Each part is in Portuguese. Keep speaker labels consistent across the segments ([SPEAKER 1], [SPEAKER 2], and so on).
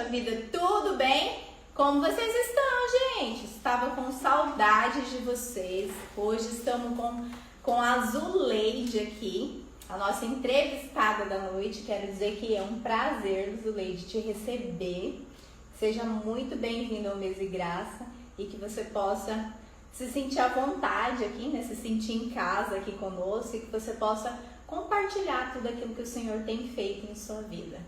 [SPEAKER 1] Vida, tudo bem? Como vocês estão, gente? Estava com saudades de vocês. Hoje estamos com a Zuleide aqui, a nossa entrevistada da noite. Quero dizer que é um prazer, Zuleide, te receber. Seja muito bem-vindo ao Mesa e Graça e que você possa se sentir à vontade aqui, né? Se sentir em casa aqui conosco e que você possa compartilhar tudo aquilo que o Senhor tem feito em sua vida.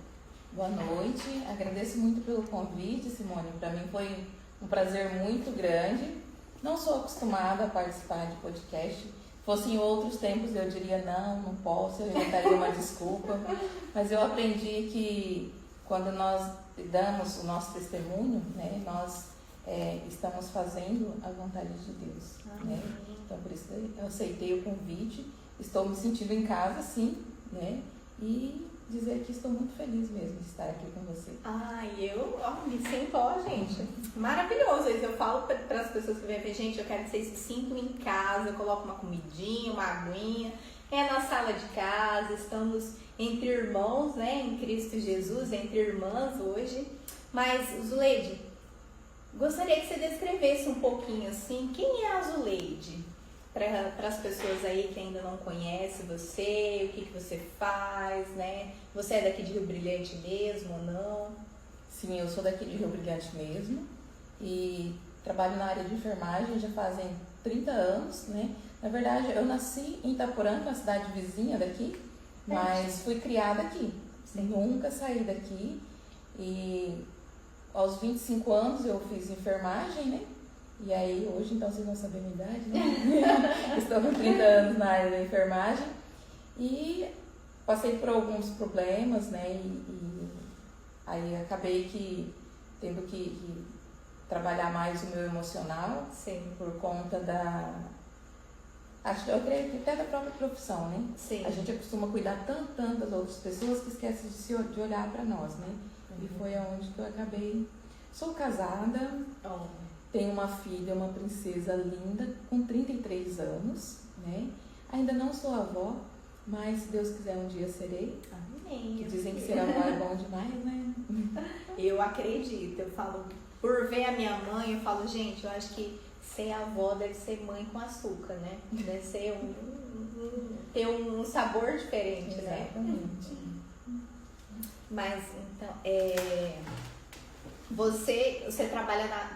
[SPEAKER 2] Boa noite, agradeço muito pelo convite, Simone. Para mim foi um prazer muito grande. Não sou acostumada a participar de podcast. Se fosse em outros tempos eu diria não posso, eu inventaria uma desculpa. Mas eu aprendi que quando nós damos o nosso testemunho, né, nós estamos fazendo a vontade de Deus. Né? Então por isso eu aceitei o convite, estou me sentindo em casa, sim, né? E dizer que estou muito feliz mesmo de estar aqui com você.
[SPEAKER 1] Eu me sinto, gente, maravilhoso. Eu falo para as pessoas que vêm ver, gente, eu quero que vocês se sintam em casa, eu coloco uma comidinha, uma aguinha, é na sala de casa, estamos entre irmãos, né, em Cristo Jesus, entre irmãs hoje. Mas, Zuleide, gostaria que você descrevesse um pouquinho, assim, quem é a Zuleide? Para as pessoas aí que ainda não conhecem você, o que você faz, né? Você é daqui de Rio Brilhante mesmo ou não?
[SPEAKER 2] Sim, eu sou daqui de Rio Brilhante mesmo e trabalho na área de enfermagem já fazem 30 anos, né? Na verdade, eu nasci em Itaporã, uma cidade vizinha daqui, mas fui criada aqui. Nunca saí daqui e aos 25 anos eu fiz enfermagem, né? E aí, hoje, então, vocês vão saber a minha idade, né? Estou com 30 anos na área da enfermagem e passei por alguns problemas, né? E aí acabei tendo que trabalhar mais o meu emocional.
[SPEAKER 1] Sim.
[SPEAKER 2] Por conta da... eu creio que até da própria profissão, né?
[SPEAKER 1] Sim.
[SPEAKER 2] A gente costuma cuidar tantas outras pessoas que esquece de olhar para nós, né? E foi aonde que eu acabei... Sou casada... Tenho uma filha, uma princesa linda, com 33 anos, né? Ainda não sou avó, mas se Deus quiser um dia serei.
[SPEAKER 1] Amém.
[SPEAKER 2] Dizem que ser avó é bom demais, né?
[SPEAKER 1] Eu acredito, eu falo, por ver a minha mãe, eu falo, gente, eu acho que ser avó deve ser mãe com açúcar, né? Deve ser ter um sabor diferente,
[SPEAKER 2] Exatamente.
[SPEAKER 1] Né? Mas, então, Você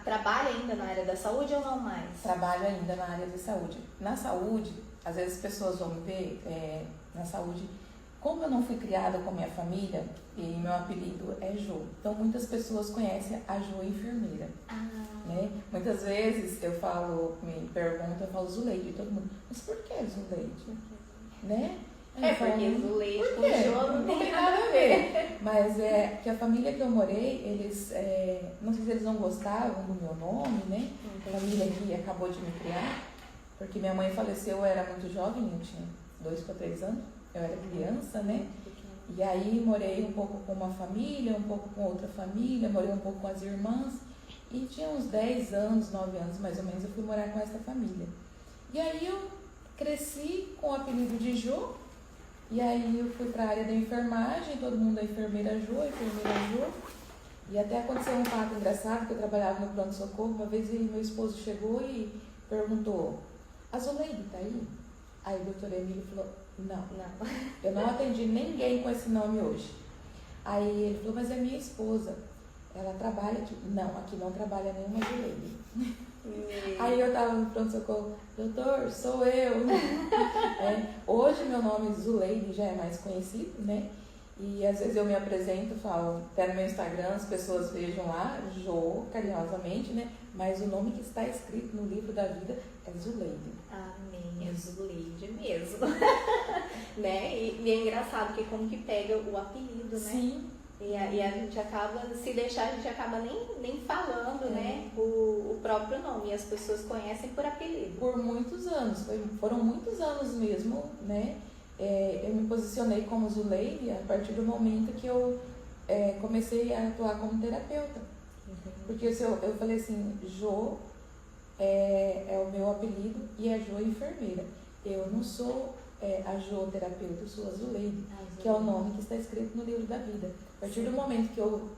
[SPEAKER 1] trabalha ainda na área da saúde ou não mais?
[SPEAKER 2] Trabalho ainda na área da saúde. Na saúde, às vezes as pessoas vão me ver na saúde. Como eu não fui criada com minha família, e meu apelido é Jo, então muitas pessoas conhecem a Jo enfermeira. Né? Muitas vezes me perguntam, eu falo Zuleide, todo mundo, mas por que Zuleide? Né?
[SPEAKER 1] Porque Zuleide com Jo não tem nada a ver.
[SPEAKER 2] Mas que a família que eu morei, eles, não sei se eles não gostavam do meu nome, né? A família que acabou de me criar, porque minha mãe faleceu, eu era muito jovem, eu tinha 2 para 3 anos, eu era criança, né? E aí morei um pouco com uma família, um pouco com outra família, morei um pouco com as irmãs, e tinha uns 10 anos, 9 anos mais ou menos, eu fui morar com essa família. E aí eu cresci com o apelido de Jo. E aí eu fui para a área da enfermagem, todo mundo é enfermeira Jo. E até aconteceu um fato engraçado, que eu trabalhava no pronto-socorro, uma vez meu esposo chegou e perguntou, a Zuleide tá aí? Aí o doutor Emílio falou, não, eu não atendi ninguém com esse nome hoje. Aí ele falou, mas é minha esposa, ela trabalha aqui. Não, aqui não trabalha nenhuma Zuleide. Aí eu tava no pronto-socorro, doutor, sou eu. Hoje meu nome Zuleide já é mais conhecido, né? E às vezes eu me apresento, falo, até no meu Instagram, as pessoas vejam lá, Jo, carinhosamente, né? Mas o nome que está escrito no livro da vida é Zuleide.
[SPEAKER 1] Amém, é Zuleide mesmo. Né? E é engraçado que como que pega o apelido, né?
[SPEAKER 2] Sim.
[SPEAKER 1] E a gente acaba, se deixar, a gente acaba nem falando, né, o próprio nome. E as pessoas conhecem por apelido.
[SPEAKER 2] Por muitos anos, foram muitos anos mesmo, né? Eu me posicionei como Zuleide a partir do momento que eu comecei a atuar como terapeuta. Porque eu falei assim, Jo é o meu apelido e é Jo enfermeira. Eu não sou a Jo terapeuta, eu sou a Zuleide, que é o nome que está escrito no livro da vida. A partir do momento que eu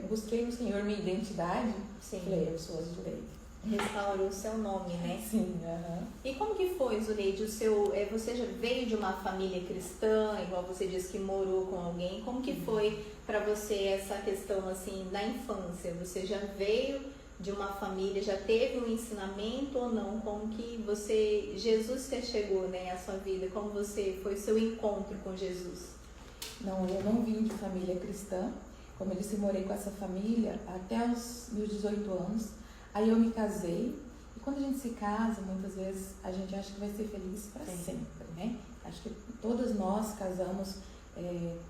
[SPEAKER 2] busquei no Senhor minha identidade.
[SPEAKER 1] Sim.
[SPEAKER 2] Falei, eu sou a Zuleide.
[SPEAKER 1] Restaurou o seu nome, né?
[SPEAKER 2] Sim, aham.
[SPEAKER 1] E como que foi, Zuleide, você já veio de uma família cristã, igual você disse que morou com alguém, como que foi para você essa questão, assim, na infância? Você já veio de uma família, já teve um ensinamento ou não? Como que Jesus que chegou, né, à sua vida, como foi o seu encontro com Jesus?
[SPEAKER 2] Não, eu não vim de família cristã. Como eu disse, eu morei com essa família até os meus 18 anos. Aí eu me casei. E quando a gente se casa, muitas vezes a gente acha que vai ser feliz para sempre, né? Acho que todos nós casamos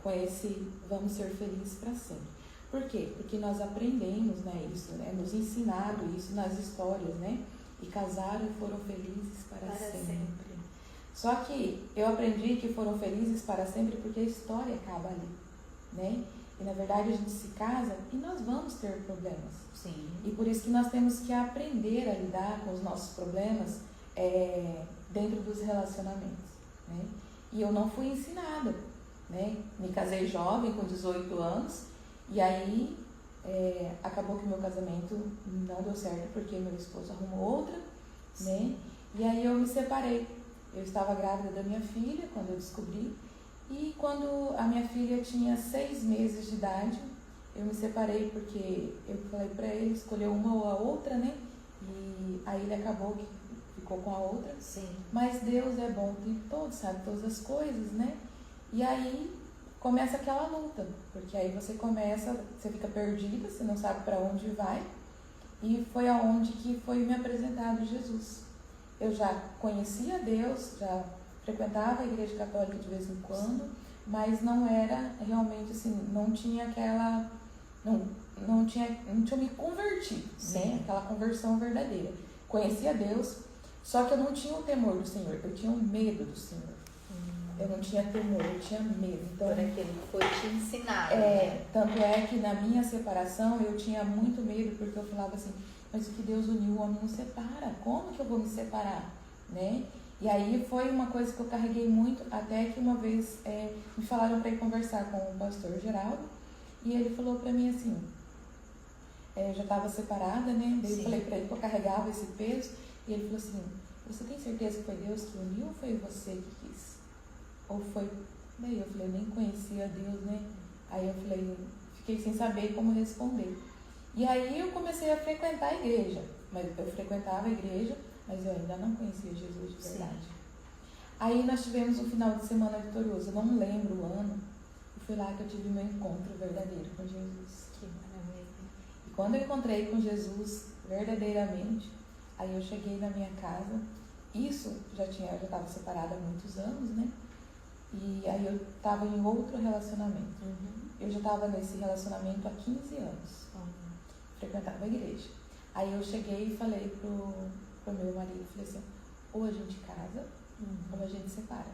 [SPEAKER 2] com esse vamos ser felizes para sempre. Por quê? Porque nós aprendemos, né, isso, né? Nos ensinaram isso nas histórias, né? E casaram e foram felizes para sempre. Só que eu aprendi que foram felizes para sempre porque a história acaba ali, né? E na verdade a gente se casa e nós vamos ter problemas.
[SPEAKER 1] Sim.
[SPEAKER 2] E por isso que nós temos que aprender a lidar com os nossos problemas dentro dos relacionamentos, né? E eu não fui ensinada, né? Me casei jovem, com 18 anos, e aí acabou que meu casamento não deu certo porque meu esposo arrumou outra, né? E aí eu me separei. Eu estava grávida da minha filha quando eu descobri. E quando a minha filha tinha 6 meses de idade, eu me separei porque eu falei pra ele escolher uma ou a outra, né? E aí ele acabou que ficou com a outra.
[SPEAKER 1] Sim.
[SPEAKER 2] Mas Deus é bom o tempo todo, sabe todas as coisas, né? E aí começa aquela luta, porque aí você fica perdida, você não sabe pra onde vai. E foi aonde que foi me apresentado Jesus. Eu já conhecia Deus, já frequentava a igreja católica de vez em quando, mas não era realmente assim, não tinha aquela, não tinha me convertido, né? Aquela conversão verdadeira. Conhecia Deus, só que eu não tinha o temor do Senhor, eu tinha o medo do Senhor. Eu não tinha temor, eu tinha medo. Então,
[SPEAKER 1] por aquilo que foi te ensinado.
[SPEAKER 2] Tanto é que na minha separação eu tinha muito medo, porque eu falava assim, mas o que Deus uniu, o homem não separa. Como que eu vou me separar? Né? E aí foi uma coisa que eu carreguei muito, até que uma vez me falaram para ir conversar com o pastor Geraldo, e ele falou para mim assim, eu já estava separada, né? Daí eu falei para ele que eu carregava esse peso, e ele falou assim, você tem certeza que foi Deus que uniu ou foi você que quis? Ou foi... Daí eu falei, eu nem conhecia Deus, né? Aí eu falei, fiquei sem saber como responder. E aí eu comecei a frequentar a igreja, mas eu frequentava a igreja, mas eu ainda não conhecia Jesus de verdade. Sim. Aí nós tivemos um final de semana vitorioso, eu não lembro o ano, e foi lá que eu tive meu encontro verdadeiro com Jesus.
[SPEAKER 1] Que maravilha.
[SPEAKER 2] E quando eu encontrei com Jesus verdadeiramente, aí eu cheguei na minha casa, isso eu já estava separada há muitos anos, né? E aí eu estava em outro relacionamento. Eu já estava nesse relacionamento há 15 anos. Frequentava a igreja. Aí eu cheguei e falei pro meu marido, falei assim, ou a gente casa, ou a gente separa.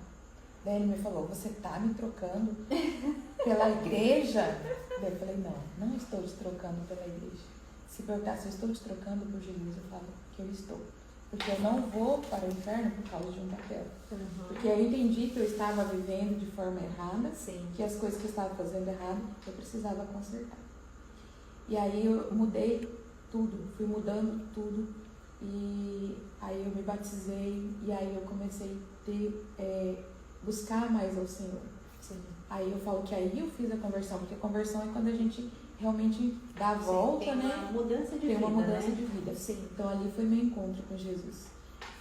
[SPEAKER 2] Daí ele me falou, você tá me trocando pela igreja? Daí eu falei, não estou te trocando pela igreja. Se perguntar se eu estou te trocando por Jesus, eu falo que eu estou. Porque eu não vou para o inferno por causa de um papel. Porque eu entendi que eu estava vivendo de forma errada, que as coisas que eu estava fazendo errado, eu precisava consertar. E aí eu mudei tudo, fui mudando tudo. E aí eu me batizei e aí eu comecei a buscar mais ao Senhor. Aí eu falo que aí eu fiz a conversão, porque a conversão é quando a gente realmente dá a volta,
[SPEAKER 1] tem
[SPEAKER 2] né?
[SPEAKER 1] Uma mudança de
[SPEAKER 2] tem
[SPEAKER 1] vida,
[SPEAKER 2] uma mudança
[SPEAKER 1] né?
[SPEAKER 2] de vida. Então ali foi meu encontro com Jesus.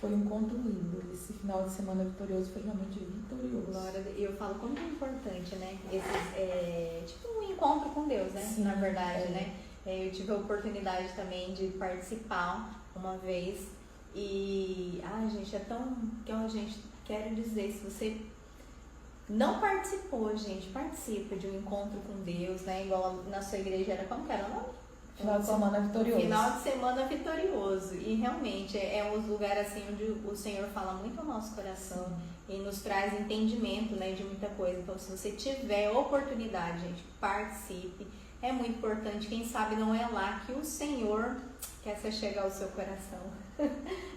[SPEAKER 2] Foi um encontro lindo. Esse final de semana vitorioso foi realmente vitorioso.
[SPEAKER 1] Glória, eu falo como é importante, né? Tipo um encontro com Deus, né?
[SPEAKER 2] Sim,
[SPEAKER 1] na verdade, né? Eu tive a oportunidade também de participar uma vez e, gente, é tão que gente quero dizer, se você não participou, gente, participa de um encontro com Deus, né? Igual na sua igreja era, como que era o nome?
[SPEAKER 2] Final de semana vitorioso.
[SPEAKER 1] Final de semana vitorioso. E realmente é um lugar assim onde o Senhor fala muito ao nosso coração e nos traz entendimento, né, de muita coisa. Então, se você tiver oportunidade, gente, participe. É muito importante. Quem sabe não é lá que o Senhor quer se chegar ao seu coração.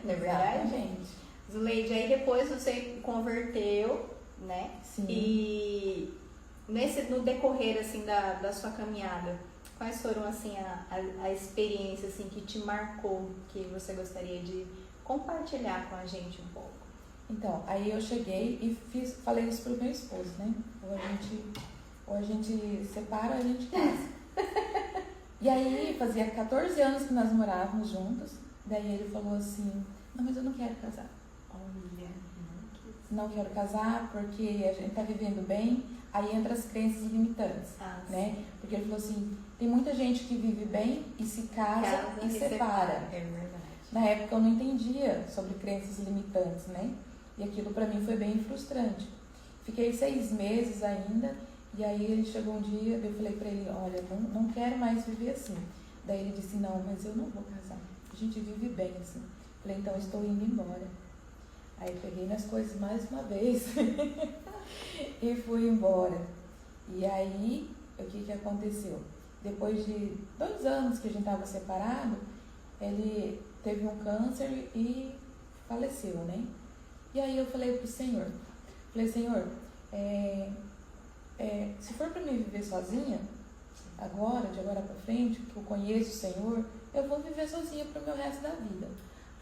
[SPEAKER 1] Não é verdade?
[SPEAKER 2] Exatamente.
[SPEAKER 1] Zuleide, aí depois você converteu, né?
[SPEAKER 2] Sim.
[SPEAKER 1] E no decorrer assim da sua caminhada, Quais foram, assim, a experiência, assim, que te marcou, que você gostaria de compartilhar com a gente um pouco?
[SPEAKER 2] Então, aí eu cheguei e falei isso pro meu esposo, né? Ou a gente separa ou a gente casa. E aí, fazia 14 anos que nós morávamos juntos. Daí ele falou assim, não, mas eu não quero casar.
[SPEAKER 1] Olha,
[SPEAKER 2] Não quero casar porque a gente tá vivendo bem. Aí entra as crenças limitantes, né? Porque ele falou assim, tem muita gente que vive bem e se casa e separa.
[SPEAKER 1] É verdade.
[SPEAKER 2] Na época eu não entendia sobre crenças limitantes, né? E aquilo pra mim foi bem frustrante. Fiquei 6 meses ainda, e aí ele chegou um dia, eu falei pra ele, olha, não quero mais viver assim. Daí ele disse, não, mas eu não vou casar. A gente vive bem assim. Falei, então eu estou indo embora. Aí peguei nas coisas mais uma vez e fui embora. E aí, o que aconteceu? Depois de 2 anos que a gente estava separado, ele teve um câncer e faleceu, né? E aí eu falei pro Senhor, Senhor, se for para mim viver sozinha, agora, de agora para frente, que eu conheço o Senhor, eu vou viver sozinha pro meu resto da vida.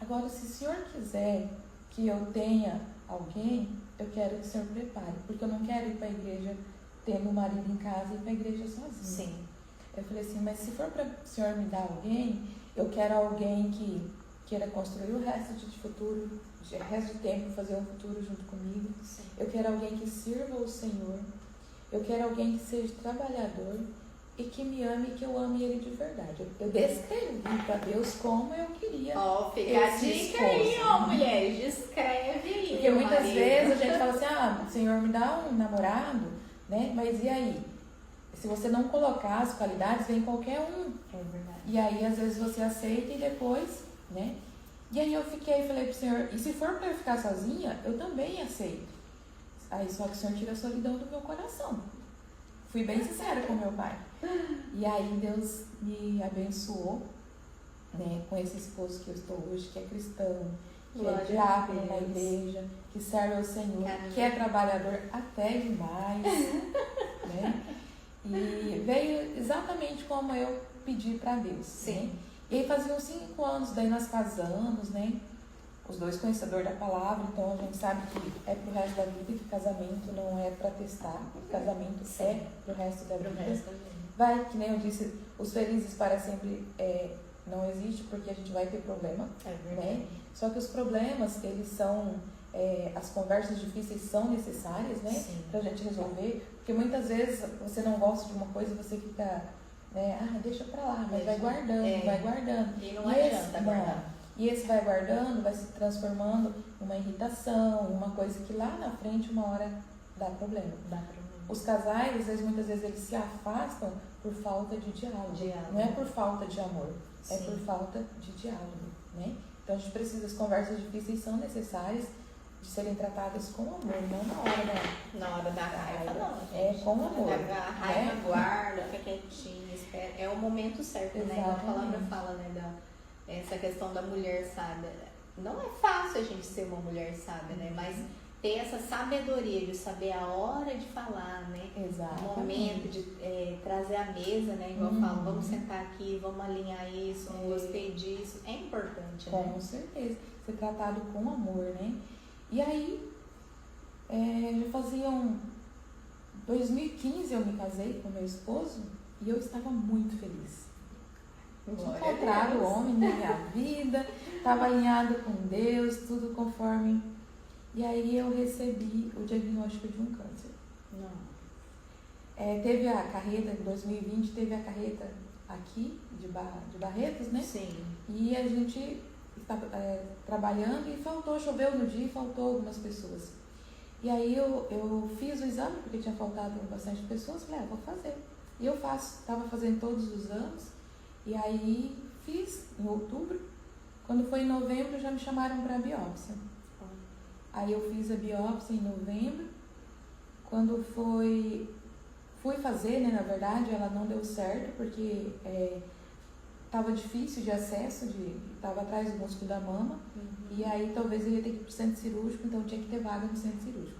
[SPEAKER 2] Agora, se o Senhor quiser que eu tenha alguém, eu quero que o Senhor prepare, porque eu não quero ir para a igreja tendo um marido em casa e ir para a igreja sozinha.
[SPEAKER 1] Sim.
[SPEAKER 2] Eu falei assim, mas se for para o Senhor me dar alguém, eu quero alguém que queira construir o resto de futuro, o resto de tempo, fazer um futuro junto comigo.
[SPEAKER 1] Sim.
[SPEAKER 2] Eu quero alguém que sirva o Senhor. Eu quero alguém que seja trabalhador e que me ame e que eu ame ele de verdade. Eu descrevi para Deus como eu queria.
[SPEAKER 1] Ó, fica a dica aí, ó, mulheres, descreve aí.
[SPEAKER 2] Porque muitas vezes a gente fala assim, Senhor, me dá um namorado, né? Mas e aí? Se você não colocar as qualidades, vem qualquer um.
[SPEAKER 1] É verdade.
[SPEAKER 2] E aí, às vezes, você aceita e depois, né? E aí eu falei pro Senhor, e se for para eu ficar sozinha, eu também aceito. Aí só que o Senhor tira a solidão do meu coração. Fui bem sincera com meu pai. E aí Deus me abençoou, né, com esse esposo que eu estou hoje, que é cristão, que é diácono na igreja, que serve ao Senhor, que é trabalhador até demais, né? E veio exatamente como eu pedi para Deus.
[SPEAKER 1] Sim.
[SPEAKER 2] Né? E aí faziam 5 anos, daí nós casamos, né? Os dois conhecedores da palavra, então a gente sabe que é pro resto da vida, que casamento não é para testar, casamento é pro resto da vida. Vai, que nem eu disse, os felizes para sempre não existe, porque a gente vai ter problema, né? Só que os problemas, eles são, as conversas difíceis são necessárias, né? Pra gente resolver, porque muitas vezes você não gosta de uma coisa e você fica, né? Deixa pra lá, mas vai guardando, vai guardando.
[SPEAKER 1] E não adianta guardar.
[SPEAKER 2] E esse vai guardando, vai se transformando em uma irritação, uma coisa que lá na frente, uma hora, dá problema. Os casais, muitas vezes, eles se afastam por falta de diálogo. Não é por falta de amor, é por falta de diálogo, né? Então a gente precisa, as conversas difíceis são necessárias de serem tratadas com amor, não
[SPEAKER 1] na hora da raiva, não, gente.
[SPEAKER 2] É com amor.
[SPEAKER 1] A raiva guarda, fica quietinha, espera. É o momento certo, né? Igual a palavra fala, né? Essa questão da mulher sábia. Não é fácil a gente ser uma mulher sábia, né? Mas ter essa sabedoria de saber a hora de falar, né?
[SPEAKER 2] Exatamente.
[SPEAKER 1] O momento de trazer a mesa, né? Igual eu falo, vamos sentar aqui, vamos alinhar isso, não gostei disso. É importante, né?
[SPEAKER 2] Com certeza. Ser tratado com amor, né? E aí, já faziam 2015 eu me casei com meu esposo e eu estava muito feliz. Eu tinha encontrado o homem na minha vida, estava alinhado com Deus, tudo conforme. E aí eu recebi o diagnóstico de um câncer. Teve a carreta, em 2020, teve a carreta aqui, de Barretos, né?
[SPEAKER 1] Sim.
[SPEAKER 2] E a gente estava trabalhando e choveu no dia e faltou algumas pessoas. E aí eu fiz o exame, porque tinha faltado bastante pessoas, falei, vou fazer. E eu estava fazendo todos os anos. E aí fiz em outubro, quando foi em novembro já me chamaram para a biópsia. Aí eu fiz a biópsia em novembro, quando fui fazer, né, na verdade ela não deu certo, porque estava difícil de acesso, estava atrás do músculo da mama, e aí talvez eu ia ter que ir para o centro cirúrgico, então tinha que ter vaga no centro cirúrgico.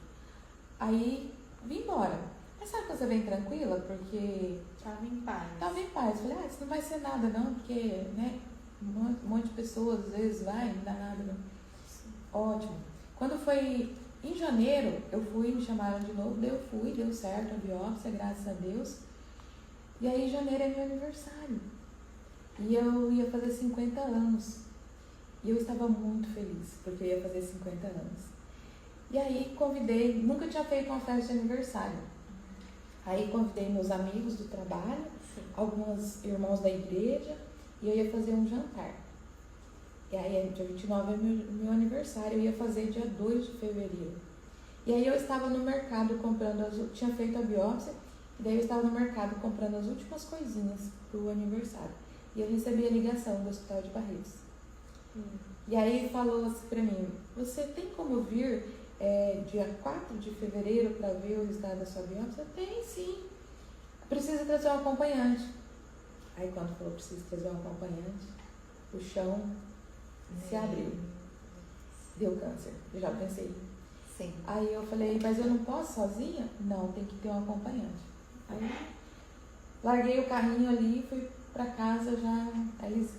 [SPEAKER 2] Aí vim embora. Mas sabe quando você vem tranquila? Porque
[SPEAKER 1] Tava em paz.
[SPEAKER 2] tava em paz. Falei, isso não vai ser nada não, porque, né, um monte de pessoas às vezes vai, não dá nada não. Ótimo. Quando foi em janeiro, eu fui, me chamaram de novo, daí eu fui, deu certo a biópsia, graças a Deus. E aí janeiro é meu aniversário. E eu ia fazer 50 anos. E eu estava muito feliz, porque eu ia fazer 50 anos. E aí convidei, nunca tinha feito uma festa de aniversário. Aí convidei meus amigos do trabalho, alguns irmãos da igreja, e eu ia fazer um jantar. E aí dia 29 é meu aniversário, eu ia fazer dia 2 de fevereiro. E aí eu estava no mercado comprando, tinha feito a biópsia, e daí eu estava no mercado comprando as últimas coisinhas pro aniversário. E eu recebi a ligação do Hospital de Barretos. E aí falou assim pra mim, você tem como vir dia 4 de fevereiro para ver o resultado da sua biópsia? Tem sim. Precisa trazer um acompanhante. Aí quando falou precisa trazer um acompanhante, o chão se abriu. Deu câncer. Eu já pensei.
[SPEAKER 1] Sim.
[SPEAKER 2] Aí eu falei, mas eu não posso sozinha? Não, tem que ter um acompanhante. Aí larguei o carrinho ali e fui pra casa já, eles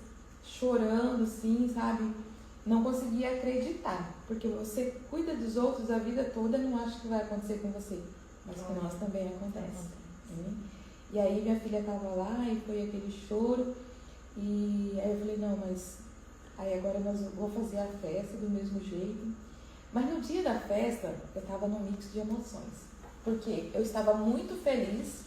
[SPEAKER 2] chorando assim, sabe? Não conseguia acreditar, porque você cuida dos outros a vida toda, não acha que vai acontecer com você, mas com nós também acontece. E aí minha filha estava lá e foi aquele choro, e aí eu falei, não, mas aí agora vou fazer a festa do mesmo jeito. Mas no dia da festa eu estava num mix de emoções, porque eu estava muito feliz,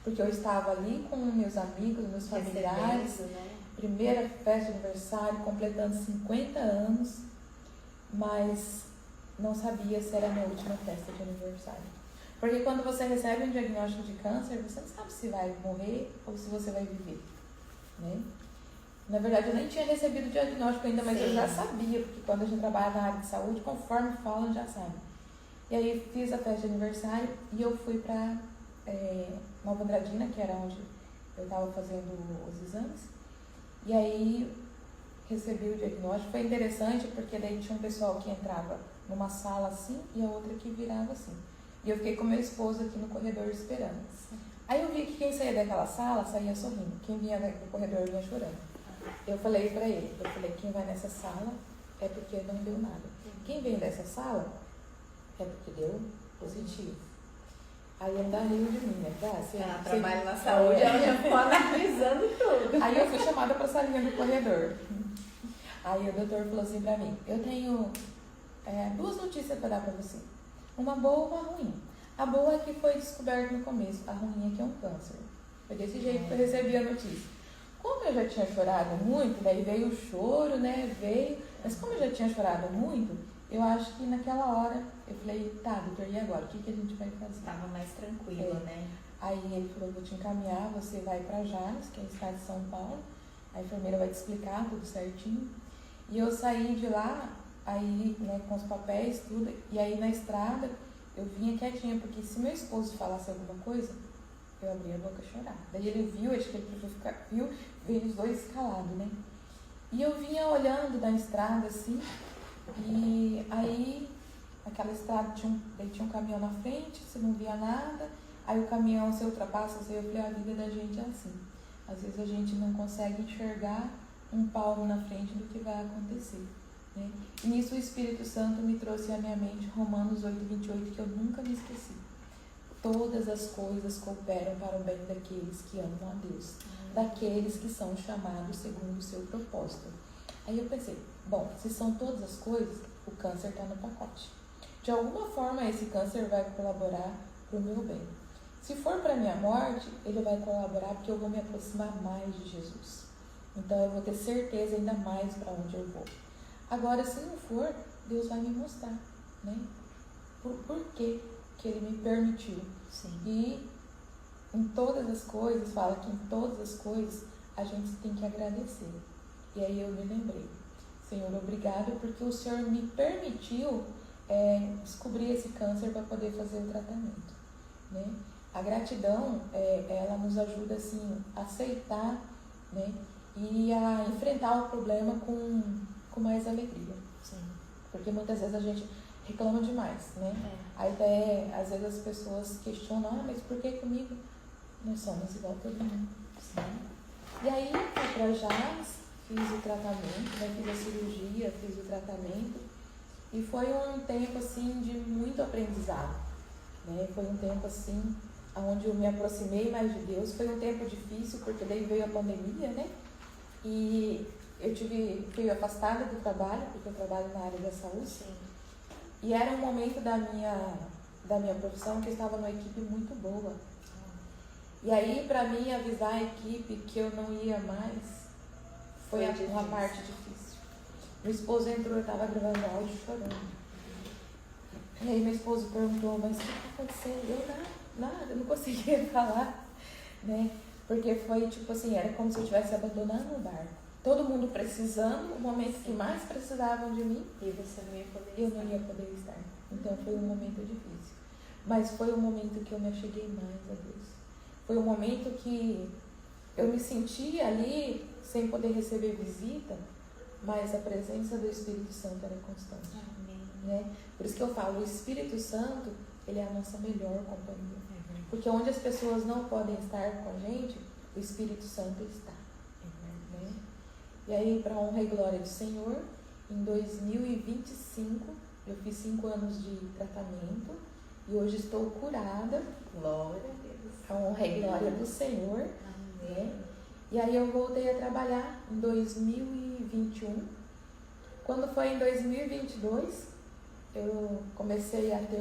[SPEAKER 2] porque eu estava ali com meus amigos, meus familiares,
[SPEAKER 1] né?
[SPEAKER 2] Primeira festa de aniversário, completando 50 anos, mas não sabia se era a minha última festa de aniversário. Porque quando você recebe um diagnóstico de câncer, você não sabe se vai morrer ou se você vai viver, né? Na verdade, eu nem tinha recebido o diagnóstico ainda, mas eu já sabia, porque quando a gente trabalha na área de saúde, conforme falam, já sabe. E aí fiz a festa de aniversário e eu fui para Nova Andradina, que era onde eu estava fazendo os exames. E aí recebi o diagnóstico. Foi interessante porque daí tinha um pessoal que entrava numa sala assim e a outra que virava assim. E eu fiquei com meu esposo aqui no corredor esperando. Aí eu vi que quem saía daquela sala saía sorrindo, quem vinha do corredor vinha chorando. Eu falei pra ele, quem vai nessa sala é porque não deu nada. Quem vem dessa sala é porque deu positivo. Aí ainda riu de mim, né?
[SPEAKER 1] Ela trabalha na saúde, ela já ficou analisando tudo.
[SPEAKER 2] Aí eu fui chamada pra salinha do corredor. Aí o doutor falou assim pra mim, eu tenho 2 notícias pra dar pra você. Uma boa e uma ruim. A boa é que foi descoberto no começo, a ruim é que é um câncer. Foi desse jeito que eu recebi a notícia. Como eu já tinha chorado muito, daí veio o choro, né? Mas como eu já tinha chorado muito, eu acho que naquela hora eu falei, tá, doutor, e agora? O que a gente vai fazer?
[SPEAKER 1] Estava mais tranquila, né?
[SPEAKER 2] Aí ele falou, vou te encaminhar, você vai pra Jales, que é o estado de São Paulo. A enfermeira vai te explicar tudo certinho. E eu saí de lá, aí, né, com os papéis, tudo. E aí na estrada eu vinha quietinha, porque se meu esposo falasse alguma coisa, eu abria a boca e chorar. Daí ele viu, acho que ele viu, veio os dois calados, né? E eu vinha olhando da estrada assim, e aí aquela estrada tinha um caminhão na frente, você não via nada, aí o caminhão se ultrapassa, eu falei, a vida da gente é assim. Às vezes a gente não consegue enxergar um palmo na frente do que vai acontecer, né? E nisso o Espírito Santo me trouxe à minha mente Romanos 8:28, que eu nunca me esqueci. Todas as coisas cooperam para o bem daqueles que amam a Deus, daqueles que são chamados segundo o seu propósito. Aí eu pensei, bom, se são todas as coisas, o câncer está no pacote. De alguma forma esse câncer vai colaborar para o meu bem. Se for para a minha morte, ele vai colaborar porque eu vou me aproximar mais de Jesus. Então eu vou ter certeza ainda mais para onde eu vou. Agora, se não for, Deus vai me mostrar, né? Por que ele me permitiu.
[SPEAKER 1] Sim.
[SPEAKER 2] E em todas as coisas, fala que em todas as coisas a gente tem que agradecer. E aí eu me lembrei, Senhor, obrigado porque o Senhor me permitiu descobrir esse câncer para poder fazer o tratamento, né? A gratidão, ela nos ajuda assim, a aceitar, né? E a enfrentar o problema com mais alegria.
[SPEAKER 1] Sim.
[SPEAKER 2] Porque muitas vezes a gente reclamam demais, né? Aí até, às vezes as pessoas questionam, mas por que comigo? Nós somos igual a todo mundo. Né? E aí, fui pra Jales, fiz o tratamento, né? Fiz a cirurgia, fiz o tratamento. E foi um tempo, assim, de muito aprendizado. Né? Foi um tempo, assim, onde eu me aproximei mais de Deus. Foi um tempo difícil, porque daí veio a pandemia, né? E eu fui afastada do trabalho, porque eu trabalho na área da saúde.
[SPEAKER 1] Sim.
[SPEAKER 2] E era um momento da minha profissão que eu estava numa equipe muito boa. E aí, para mim, avisar a equipe que eu não ia mais foi uma parte difícil. Meu esposo entrou, eu estava gravando áudio chorando. E aí meu esposo perguntou, mas o que está acontecendo? Eu, nada, eu não conseguia falar, né? Porque foi tipo assim, era como se eu estivesse abandonando o barco. Todo mundo precisando, o momento que mais precisavam de mim,
[SPEAKER 1] e você não ia poder
[SPEAKER 2] eu não ia poder estar. Então foi um momento difícil. Mas foi um momento que eu me acheguei mais a Deus. Foi um momento que eu me senti ali sem poder receber visita, mas a presença do Espírito Santo era constante.
[SPEAKER 1] Amém.
[SPEAKER 2] Né? Por isso que eu falo, o Espírito Santo, ele é a nossa melhor companhia. Porque onde as pessoas não podem estar com a gente, o Espírito Santo está. Né? E aí, para a honra e glória do Senhor, em 2025, eu fiz 5 anos de tratamento e hoje estou curada.
[SPEAKER 1] Glória a Deus.
[SPEAKER 2] A honra e glória do Senhor. Né? E aí eu voltei a trabalhar em 2021. Quando foi em 2022, eu comecei a ter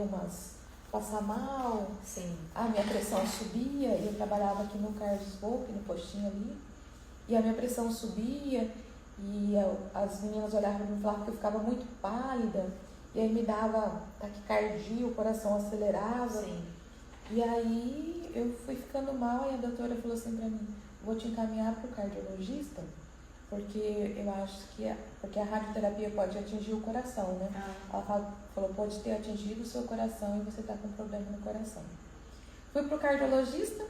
[SPEAKER 2] passar mal.
[SPEAKER 1] Sim.
[SPEAKER 2] A minha pressão subia, e eu trabalhava aqui no Carlos Volpe, no postinho ali, e a minha pressão subia, e as meninas olhavam para mim e falavam que eu ficava muito pálida, e aí me dava taquicardia, o coração acelerava.
[SPEAKER 1] Sim.
[SPEAKER 2] E aí eu fui ficando mal, e a doutora falou assim para mim, vou te encaminhar para o cardiologista, porque eu acho que porque a radioterapia pode atingir o coração, né? Ela falou, pode ter atingido o seu coração e você está com problema no coração. Fui pro cardiologista,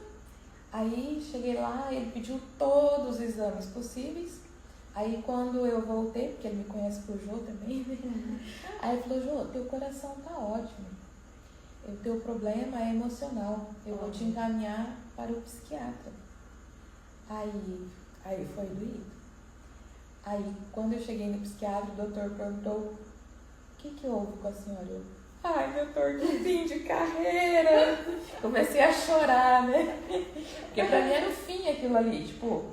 [SPEAKER 2] aí cheguei lá, ele pediu todos os exames possíveis. Aí quando eu voltei, porque ele me conhece por Jô também, né? Aí ele falou, Jô, teu coração tá ótimo. O teu problema é emocional. Eu vou te encaminhar para o psiquiatra. Aí foi doído. Aí, quando eu cheguei no psiquiatra, o doutor perguntou, o que houve com a senhora? Eu, ai, doutor, que fim de carreira! Comecei a chorar, né? Porque pra mim era o fim aquilo ali, tipo,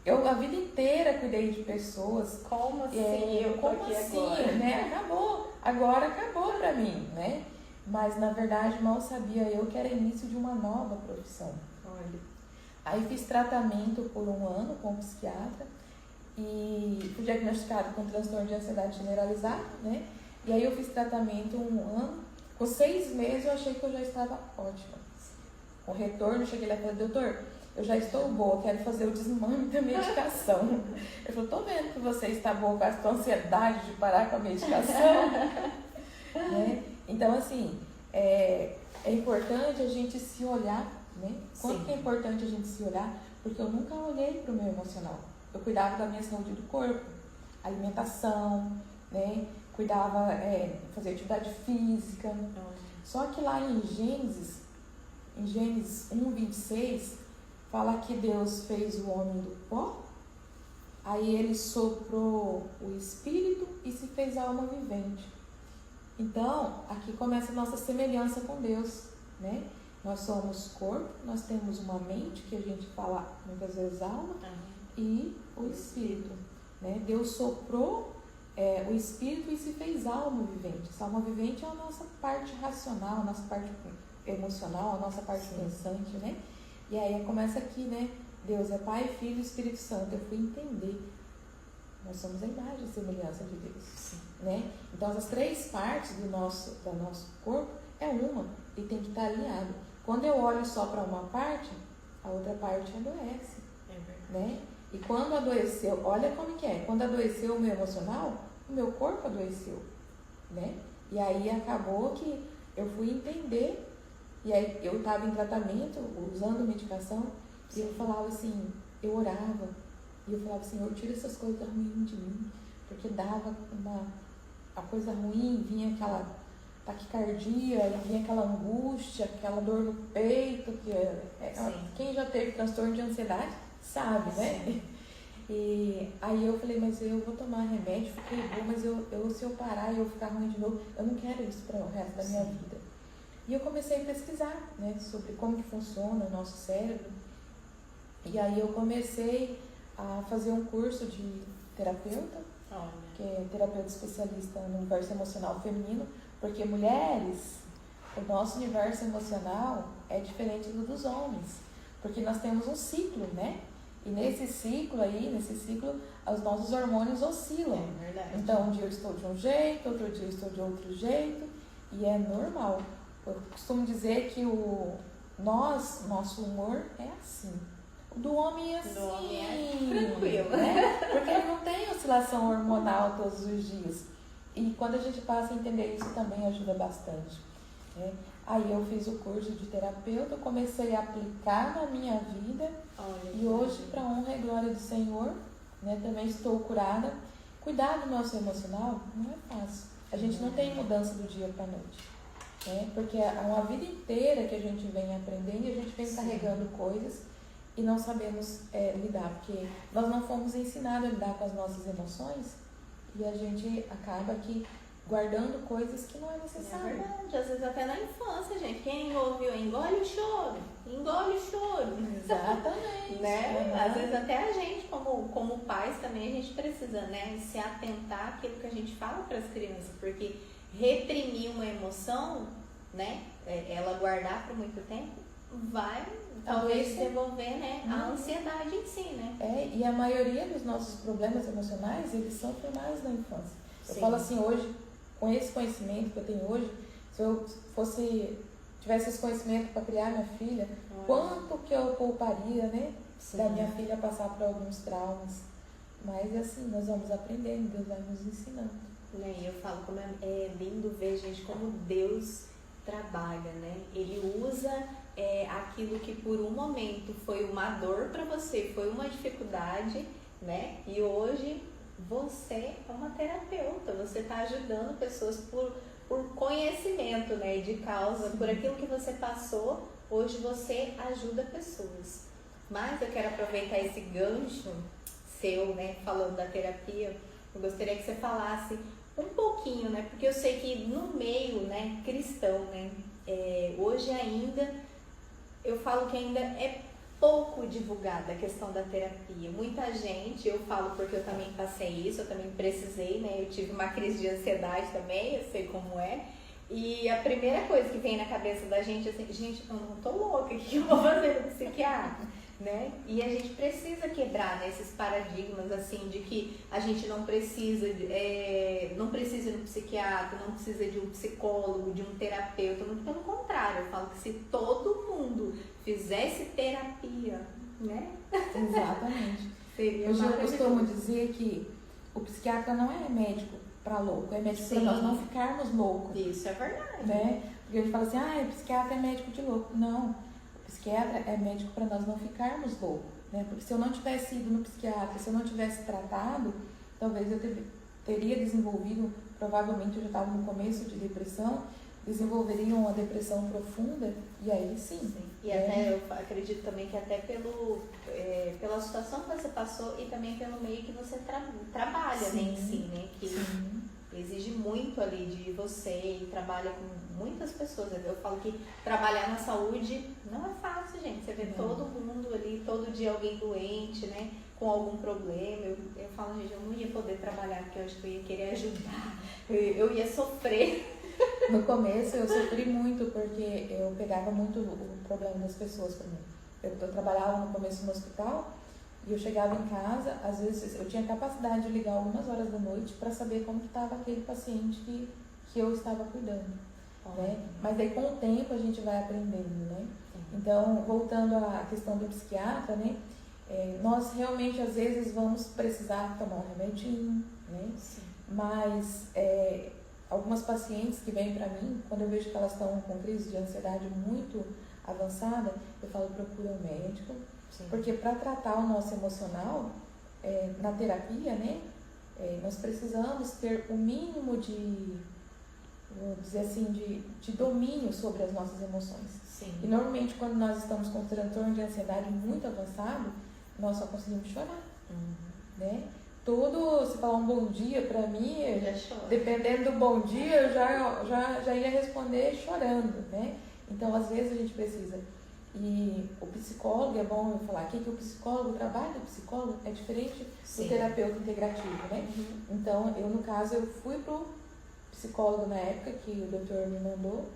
[SPEAKER 2] eu a vida inteira cuidei de pessoas.
[SPEAKER 1] Como assim?
[SPEAKER 2] Como assim, agora? Né? Agora acabou pra mim, né? Mas, na verdade, mal sabia eu que era início de uma nova profissão.
[SPEAKER 1] Olha.
[SPEAKER 2] Aí fiz tratamento por 1 ano com o psiquiatra. E fui diagnosticado com transtorno de ansiedade generalizada, né? E aí eu fiz tratamento 1 ano. Com 6 meses eu achei que eu já estava ótima. Com retorno, eu cheguei lá e falei, doutor, eu já estou boa, quero fazer o desmame da medicação. Ele falou, tô vendo que você está boa com a sua ansiedade de parar com a medicação. Né? Então, assim, é importante a gente se olhar, né? Quanto que é importante a gente se olhar? Porque eu nunca olhei para o meu emocional. Eu cuidava da minha saúde do corpo, alimentação, né? Cuidava, fazia atividade física. Só que lá em Gênesis 1:26, fala que Deus fez o homem do pó, aí ele soprou o espírito e se fez alma vivente. Então, aqui começa a nossa semelhança com Deus, né? Nós somos corpo, nós temos uma mente, que a gente fala muitas vezes alma, e o espírito, né? Deus soprou o espírito e se fez alma vivente. Essa alma vivente é a nossa parte racional, a nossa parte emocional, a nossa parte pensante, né? E aí começa aqui, né? Deus é Pai, Filho e Espírito Santo. Eu fui entender. Nós somos a imagem e semelhança de Deus, né? Então as 3 partes do nosso corpo é uma e tem que estar alinhado. Quando eu olho só para uma parte, a outra parte adoece, né? E quando adoeceu, olha como que é, quando adoeceu o meu emocional, o meu corpo adoeceu, né? E aí acabou que eu fui entender, e aí eu estava em tratamento, usando medicação, e eu falava assim, eu orava, e eu falava assim, eu tiro essas coisas ruins de mim, porque dava a coisa ruim, vinha taquicardia, vem aquela angústia, aquela dor no peito, quem já teve transtorno de ansiedade sabe, né? Sim. E aí eu falei, mas eu vou tomar remédio, fiquei boa, mas se eu parar e eu ficar ruim de novo, eu não quero isso para o resto da minha vida. E eu comecei a pesquisar, né, sobre como que funciona o nosso cérebro. E aí eu comecei a fazer um curso de terapeuta, que é terapeuta especialista no universo emocional feminino, porque mulheres, o nosso universo emocional é diferente do dos homens, porque nós temos um ciclo, né? E nesse ciclo, os nossos hormônios oscilam.
[SPEAKER 1] É verdade.
[SPEAKER 2] Então, um dia eu estou de um jeito, outro dia eu estou de outro jeito, e é normal. Eu costumo dizer que nosso humor é assim. O do homem é assim.
[SPEAKER 1] Do homem é tranquilo.
[SPEAKER 2] Né? Porque ele não tem oscilação hormonal todos os dias. E quando a gente passa a entender isso, também ajuda bastante. Né? Aí eu fiz o curso de terapeuta, comecei a aplicar na minha vida. E hoje, para honra e glória do Senhor, né, também estou curada. Cuidar do nosso emocional não é fácil. A gente não tem mudança do dia para a noite. Né? Porque é uma vida inteira que a gente vem aprendendo e a gente vem carregando coisas e não sabemos lidar. Porque nós não fomos ensinados a lidar com as nossas emoções e a gente acaba aqui guardando coisas que não é necessário.
[SPEAKER 1] É verdade, às vezes até na infância, gente. Quem ouviu engole o choro, engole o choro.
[SPEAKER 2] Exatamente.
[SPEAKER 1] Né? Às vezes até a gente, como pais também, a gente precisa, né, se atentar àquilo que a gente fala para as crianças, porque reprimir uma emoção, né, ela guardar por muito tempo, vai talvez desenvolver, né, a ansiedade em si, né?
[SPEAKER 2] E a maioria dos nossos problemas emocionais, eles são formados na infância. Eu falo assim, hoje, com esse conhecimento que eu tenho hoje, se eu tivesse esse conhecimento para criar minha filha, quanto que eu pouparia, né? Sim. Da minha filha passar por alguns traumas. Mas assim, nós vamos aprendendo, Deus vai nos ensinando.
[SPEAKER 1] E eu falo como é lindo ver, gente, como Deus trabalha, né? Ele usa aquilo que por um momento foi uma dor para você, foi uma dificuldade, né? E hoje você é uma terapeuta, você está ajudando pessoas por conhecimento, né, de causa, por aquilo que você passou, hoje você ajuda pessoas. Mas eu quero aproveitar esse gancho seu, né, falando da terapia, eu gostaria que você falasse um pouquinho, né, porque eu sei que no meio, né, cristão, né, hoje ainda, eu falo que ainda é pouco divulgada a questão da terapia. Muita gente, eu falo porque eu também passei isso, eu também precisei, né? Eu tive uma crise de ansiedade também, eu sei como é. E a primeira coisa que vem na cabeça da gente é assim, gente, eu não tô louca, o que eu vou fazer no psiquiatra? Né? E a gente precisa quebrar, né, esses paradigmas assim de que a gente não precisa ir no psiquiatra, não precisa de um psicólogo, de um terapeuta, muito pelo contrário, eu falo que se todo mundo fizesse terapia, né?
[SPEAKER 2] Exatamente.
[SPEAKER 1] Seria
[SPEAKER 2] eu costumo dizer que o psiquiatra não é médico para louco, é médico para nós não ficarmos loucos.
[SPEAKER 1] Isso é verdade.
[SPEAKER 2] Né? Porque a gente fala assim, o psiquiatra é médico de louco. Não. Psiquiatra é médico para nós não ficarmos loucos, né? Porque se eu não tivesse ido no psiquiatra, se eu não tivesse tratado, talvez eu teria desenvolvido, provavelmente eu já estava no começo de depressão, desenvolveria uma depressão profunda e aí sim.
[SPEAKER 1] E até eu acredito também que até pela situação que você passou e também pelo meio que você trabalha, né, em si, né? Que exige muito ali de você e trabalha com muitas pessoas. Eu falo que trabalhar na saúde não é fácil, gente. Você vê todo mundo ali, todo dia alguém doente, né? Com algum problema. Eu falo, gente, eu não ia poder trabalhar porque eu acho que eu ia querer ajudar. Eu ia sofrer.
[SPEAKER 2] No começo eu sofri muito porque eu pegava muito o problema das pessoas para mim. Eu trabalhava no começo no hospital e eu chegava em casa, às vezes eu tinha capacidade de ligar algumas horas da noite para saber como estava aquele paciente que eu estava cuidando. Né? Mas aí com o tempo a gente vai aprendendo, né? Então, voltando à questão do psiquiatra, né? Nós realmente às vezes vamos precisar tomar um remedinho, né? Mas algumas pacientes que vêm para mim, quando eu vejo que elas estão com crise de ansiedade muito avançada, eu falo, procura um médico. Sim. Porque para tratar o nosso emocional, na terapia, né, nós precisamos ter o mínimo vou dizer assim, de domínio sobre as nossas emoções.
[SPEAKER 1] Sim.
[SPEAKER 2] E normalmente quando nós estamos com um transtorno de ansiedade muito avançado, nós só conseguimos chorar, né? Se falar um bom dia pra mim, dependendo do bom dia, eu já ia responder chorando, né? Então, às vezes a gente precisa. E o psicólogo, é bom eu falar aqui que o trabalho do psicólogo é diferente do terapeuta integrativo, né? Então, eu no caso, eu fui pro psicólogo na época que o doutor me mandou,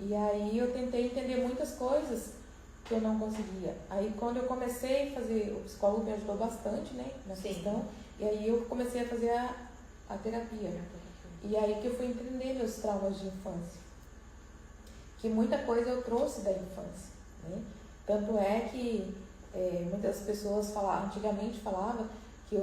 [SPEAKER 2] e aí eu tentei entender muitas coisas que eu não conseguia. Aí quando eu comecei a fazer, o psicólogo me ajudou bastante, né, nessa questão, e aí eu comecei a fazer a terapia. E aí que eu fui entender meus traumas de infância. Que muita coisa eu trouxe da infância, né? Tanto é que muitas pessoas antigamente falavam que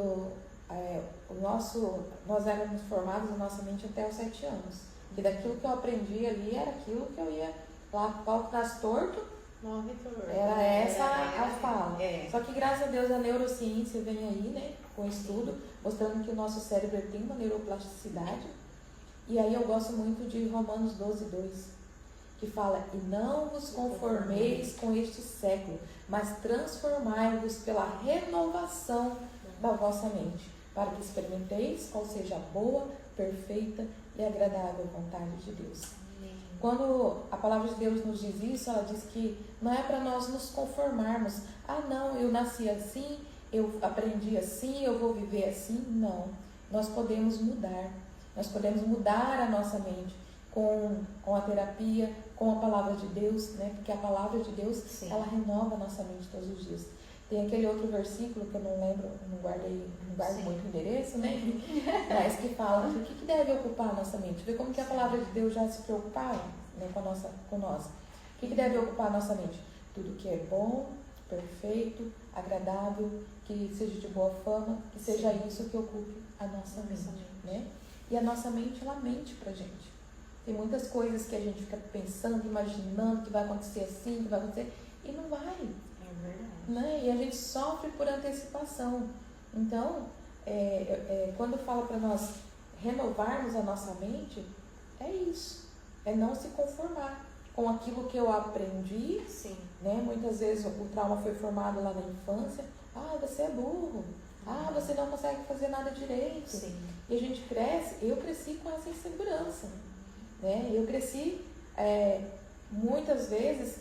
[SPEAKER 2] nós éramos formados na nossa mente até os 7 anos. E daquilo que eu aprendi ali era aquilo que eu ia lá, pau nas torto. Era essa a fala. Só que graças a Deus a neurociência vem aí, né, com estudo, mostrando que o nosso cérebro tem uma neuroplasticidade. E aí eu gosto muito de Romanos 12:2, que fala: e não vos conformeis com este século, mas transformai-vos pela renovação da vossa mente, para que experimenteis qual seja a boa, perfeita e agradável vontade de Deus. Quando a palavra de Deus nos diz isso, ela diz que não é para nós nos conformarmos. Não, eu nasci assim, eu aprendi assim, eu vou viver assim. Não, nós podemos mudar. Nós podemos mudar a nossa mente com a terapia, com a palavra de Deus, né? Porque a palavra de Deus, ela renova a nossa mente todos os dias. Tem aquele outro versículo que eu não lembro, não guardo muito endereço, né? Mas que fala que o que deve ocupar a nossa mente. Vê como que a palavra de Deus já se preocupava, né, com nós. O que deve ocupar a nossa mente? Tudo que é bom, perfeito, agradável, que seja de boa fama, que seja isso que ocupe a nossa mente, né? E a nossa mente, ela mente pra gente. Tem muitas coisas que a gente fica pensando, imaginando que vai acontecer assim, que vai acontecer, e não vai. Né? E a gente sofre por antecipação. Então, quando fala para nós renovarmos a nossa mente, é isso. É não se conformar com aquilo que eu aprendi. Né? Muitas vezes o trauma foi formado lá na infância. Você é burro. Você não consegue fazer nada direito. E a gente cresce. Eu cresci com essa insegurança. Né? Eu cresci muitas vezes,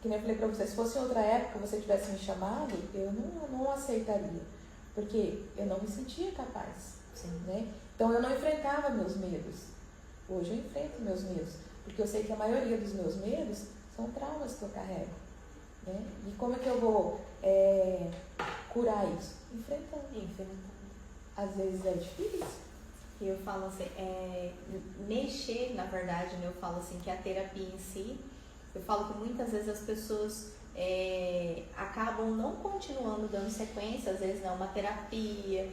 [SPEAKER 2] que nem eu falei para você, se fosse em outra época você tivesse me chamado, eu não aceitaria, porque eu não me sentia capaz. Né? Então eu não enfrentava meus medos. Hoje eu enfrento meus medos, porque eu sei que a maioria dos meus medos são traumas que eu carrego. Né? E como é que eu vou curar isso? Enfrentando. Às vezes é difícil.
[SPEAKER 1] E eu falo assim, mexer, na verdade, né, eu falo assim, que a terapia em si, eu falo que muitas vezes as pessoas acabam não continuando dando sequência, às vezes não, uma terapia,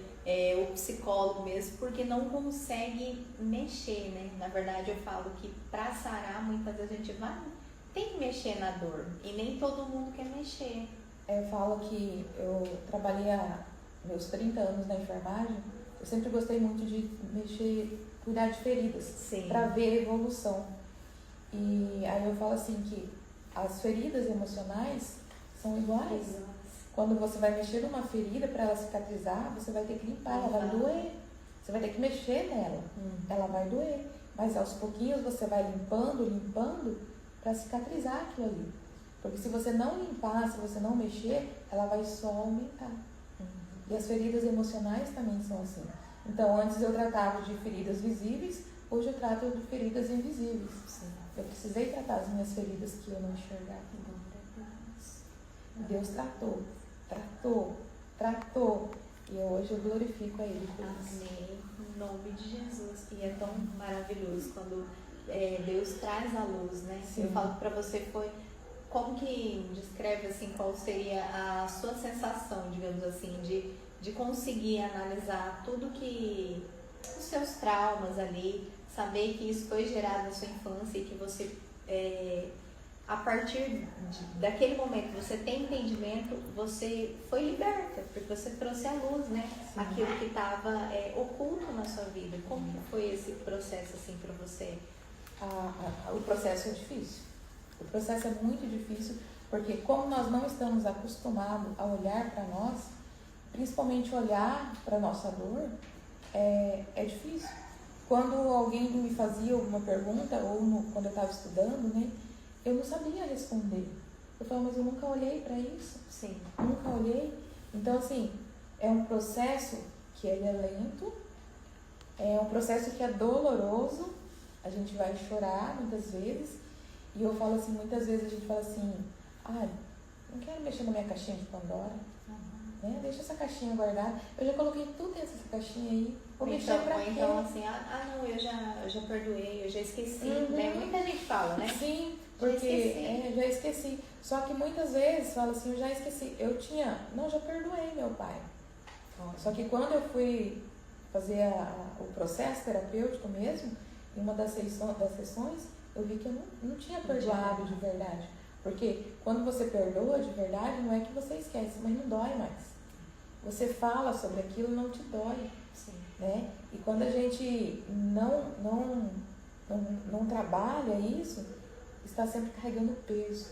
[SPEAKER 1] o psicólogo mesmo, porque não consegue mexer, né? Na verdade, eu falo que para sarar, muitas vezes a gente tem que mexer na dor, e nem todo mundo quer mexer.
[SPEAKER 2] Eu falo que eu trabalhei há meus 30 anos na enfermagem. Eu sempre gostei muito de cuidar de feridas, para ver a evolução. E aí eu falo assim que as feridas emocionais são iguais. Quando você vai mexer numa ferida para ela cicatrizar, você vai ter que limpar, ela vai doer. Você vai ter que mexer nela, ela vai doer. Mas aos pouquinhos você vai limpando para cicatrizar aquilo ali. Porque se você não limpar, se você não mexer, ela vai só aumentar. E as feridas emocionais também são assim. Então, antes eu tratava de feridas visíveis, hoje eu trato de feridas invisíveis. Eu precisei tratar as minhas feridas que eu não enxergava. Deus tratou. E hoje eu glorifico a Ele por isso.
[SPEAKER 1] Amém. Em nome de Jesus. E é tão maravilhoso quando Deus traz a luz, né? Eu falo pra você, como que descreve assim, qual seria a sua sensação, digamos assim, de conseguir analisar tudo que os seus traumas ali, saber que isso foi gerado na sua infância e que você, a partir daquele momento que você tem entendimento, você foi liberta, porque você trouxe à luz, né? Aquilo que estava oculto na sua vida. Como que foi esse processo assim para você?
[SPEAKER 2] o processo é difícil. O processo é muito difícil, porque como nós não estamos acostumados a olhar para nós, principalmente olhar para a nossa dor, é difícil. Quando alguém me fazia alguma pergunta, ou quando eu estava estudando, né, eu não sabia responder. Eu falava, mas eu nunca olhei para isso.
[SPEAKER 1] Sim.
[SPEAKER 2] Nunca olhei. Então, assim, é um processo que ele é lento, é um processo que é doloroso, a gente vai chorar muitas vezes, e eu falo assim, muitas vezes a gente fala assim, não quero mexer na minha caixinha de Pandora, né? Deixa essa caixinha guardada, eu já coloquei tudo dentro dessa caixinha aí, vou mexer pra quê?
[SPEAKER 1] Então assim, não, eu já perdoei, eu já esqueci, né? Muita gente fala, né?
[SPEAKER 2] Sim, porque já esqueci. Só que muitas vezes fala assim, eu já esqueci. Já perdoei meu pai. Só que quando eu fui fazer o processo terapêutico mesmo, em uma das sessões, eu vi que eu não tinha perdoado de verdade. Porque quando você perdoa de verdade, não é que você esquece, mas não dói mais. Você fala sobre aquilo, não te dói.
[SPEAKER 1] Sim.
[SPEAKER 2] Né? E quando a gente não trabalha isso, está sempre carregando peso.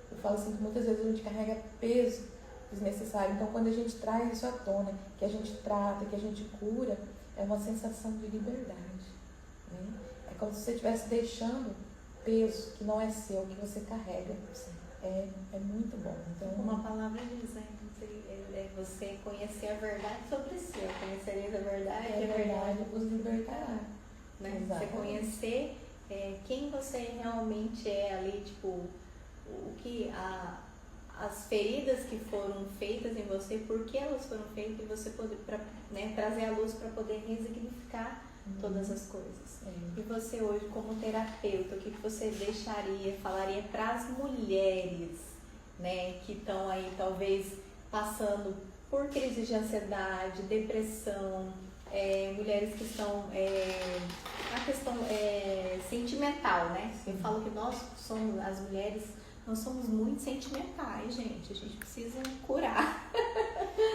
[SPEAKER 2] Eu falo assim que muitas vezes a gente carrega peso desnecessário. Então, quando a gente traz isso à tona, que a gente trata, que a gente cura, é uma sensação de liberdade. Né? É como se você estivesse deixando peso que não é seu, que você carrega. É muito bom. Então,
[SPEAKER 1] uma palavra diz, né? É você conhecer a verdade sobre si. Conhecereis a verdade,
[SPEAKER 2] a verdade vos libertará.
[SPEAKER 1] Né? Você conhecer quem você realmente é ali, tipo, o que as feridas que foram feitas em você, por que elas foram feitas, e você poder trazer a luz para poder ressignificar todas as coisas. E você hoje, como terapeuta, o que você falaria para as mulheres, né, que estão aí talvez passando por crise de ansiedade, depressão, mulheres que estão a questão sentimental, né? Eu falo que nós somos, as mulheres, nós somos muito sentimentais, gente. A gente precisa curar.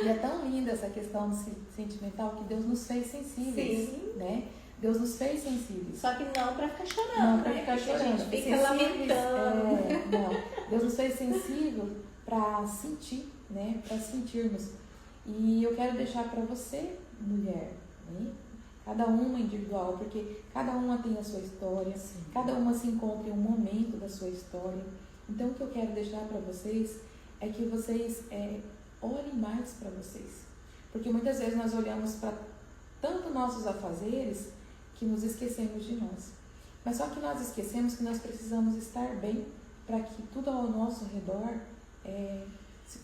[SPEAKER 2] E é tão linda essa questão sentimental que Deus nos fez sensíveis. Sim. Né? Deus nos fez sensíveis.
[SPEAKER 1] Só que não para ficar chorando.
[SPEAKER 2] Não para ficar chorando.
[SPEAKER 1] A gente fica lamentando.
[SPEAKER 2] Não. Deus nos fez sensível para sentir, né? Para sentirmos. E eu quero deixar para você, mulher, né? Cada uma individual, porque cada uma tem a sua história, cada uma se encontra em um momento da sua história. Então, o que eu quero deixar para vocês é que vocês olhem mais para vocês. Porque muitas vezes nós olhamos para tanto nossos afazeres que nos esquecemos de nós. Mas só que nós esquecemos que nós precisamos estar bem para que tudo ao nosso redor